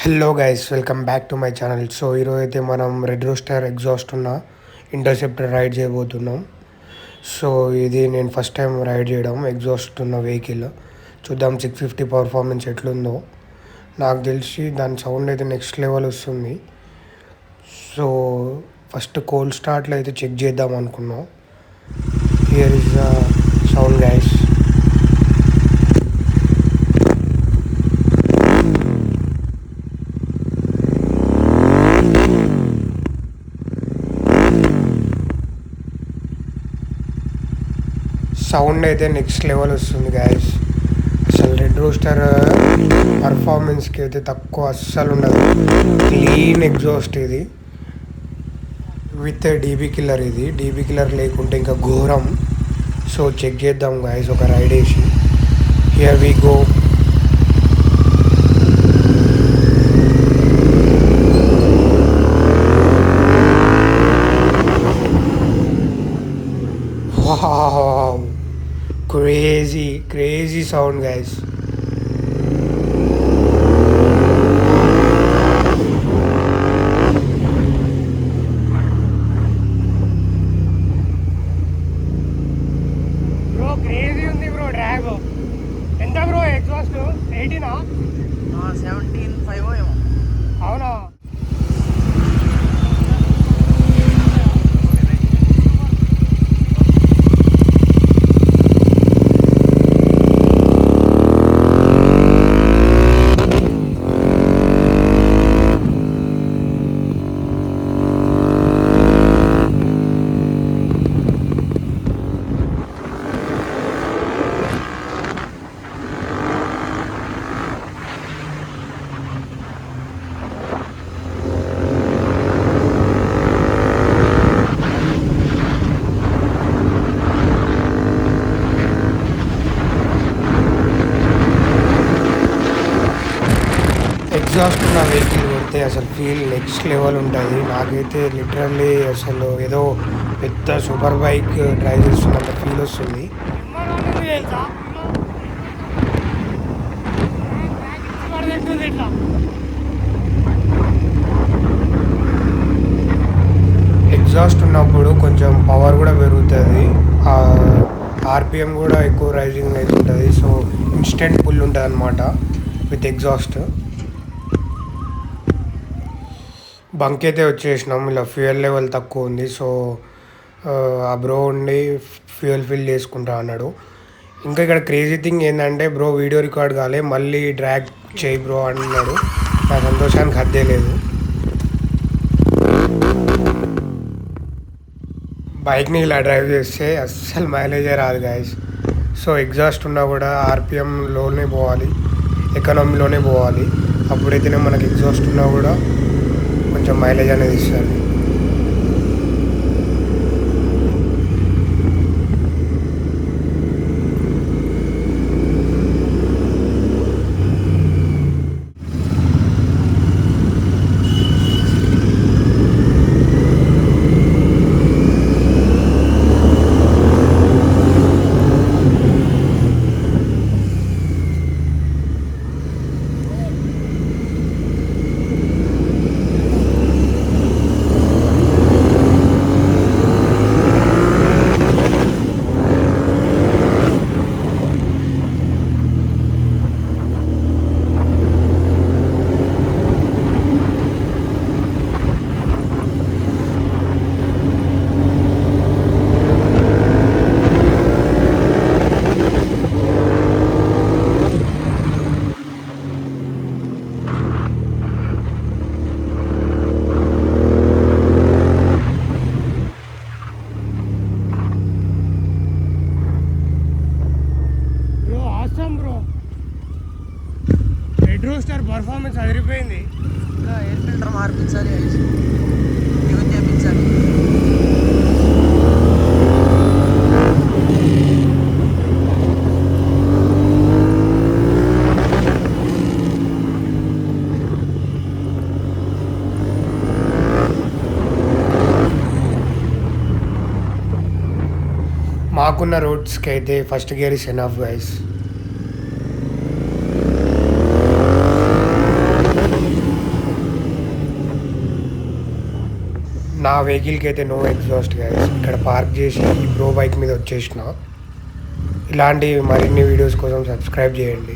Hello guys, welcome back to my channel. So ఈరోజు అయితే మనం రెడ్ రూస్టర్ ఎగ్జాస్ట్ ఉన్న ఇంటర్సెప్టర్ రైడ్ చేయబోతున్నాం. సో ఇది నేను ఫస్ట్ టైం రైడ్ చేయడం ఎగ్జాస్ట్ ఉన్న వెహికల్. చూద్దాం 650 పర్ఫార్మెన్స్ ఎట్లుందో. నాకు తెలిసి దాని సౌండ్ అయితే నెక్స్ట్ లెవెల్ వస్తుంది. సో ఫస్ట్ కోల్డ్ స్టార్ట్లో అయితే చెక్ చేద్దాం అనుకున్నాం. Here is the sound guys. Sound అయితే నెక్స్ట్ లెవెల్ వస్తుంది గాయస్. అసలు రెడ్ రూస్టర్ పర్ఫార్మెన్స్కి అయితే తక్కువ అస్సలు ఉండదు. క్లీన్ ఎగ్జాస్ట్ ఇది విత్ డీబీ కిల్లర్. ఇది డీబీ కిల్లర్ లేకుంటే ఇంకా ఘోరం. సో చెక్ చేద్దాం గాయస్ ఒక రైడ్ వేసి. Here we go. Wow, crazy sound guys. Bro, crazy undi bro drag. Enta bro exhaust 18 17.5 ఏమో. అవునా? ఎగ్జాస్ట్ ఉన్న వెహికల్ పెడితే అసలు ఫీల్ నెక్స్ట్ లెవెల్ ఉంటుంది. నాకైతే లిటరల్లీ అసలు ఏదో పెద్ద సూపర్ బైక్ డ్రైవ్ చేస్తున్నంత ఫీల్ వస్తుంది. ఎగ్జాస్ట్ ఉన్నప్పుడు కొంచెం పవర్ కూడా పెరుగుతుంది, ఆర్పిఎం కూడా ఎక్కువ రైజింగ్ అవుతుంటుంది. సో ఇన్స్టెంట్ పుల్ ఉంటుంది అనమాట విత్ ఎగ్జాస్ట్. బంక్ అయితే వచ్చేసినాం. ఇలా ఫ్యూయల్ లెవెల్ తక్కువ ఉంది. సో ఆ బ్రో ఉండి ఫ్యూయల్ ఫిల్ చేసుకుంటా అన్నాడు. ఇంకా ఇక్కడ క్రేజీ థింగ్ ఏంటంటే బ్రో వీడియో రికార్డ్ కాలే, మళ్ళీ డ్రాగ్ చేయి బ్రో అన్నాడు. నా సంతోషానికి హద్దే లేదు. బైక్ని ఇలా డ్రైవ్ చేస్తే అస్సలు మైలేజే రాదు గాయస్. సో ఎగ్జాస్ట్ ఉన్నా కూడా ఆర్పిఎంలోనే పోవాలి, ఎకానమీలోనే పోవాలి. అప్పుడైతేనే మనకి ఎగ్జాస్ట్ ఉన్నా కూడా కొంచెం మైలేజ్ అనేది ఇస్తుంది. రెడ్ రూస్టర్ పర్ఫార్మెన్స్ అదిరిపోయింది. ఎయిర్ ఫిల్టర్ మార్పించాలి, ట్యూన్ చేయించాలి. మాకున్న రోడ్స్కి అయితే first gear is enough guys. నా వెహికల్కి అయితే నో ఎగ్జాస్ట్ గైస్. ఇక్కడ పార్క్ చేసి ఈ బ్రో బైక్ మీద వచ్చేసిన. ఇలాంటి మరిన్ని వీడియోస్ కోసం సబ్స్క్రైబ్ చేయండి.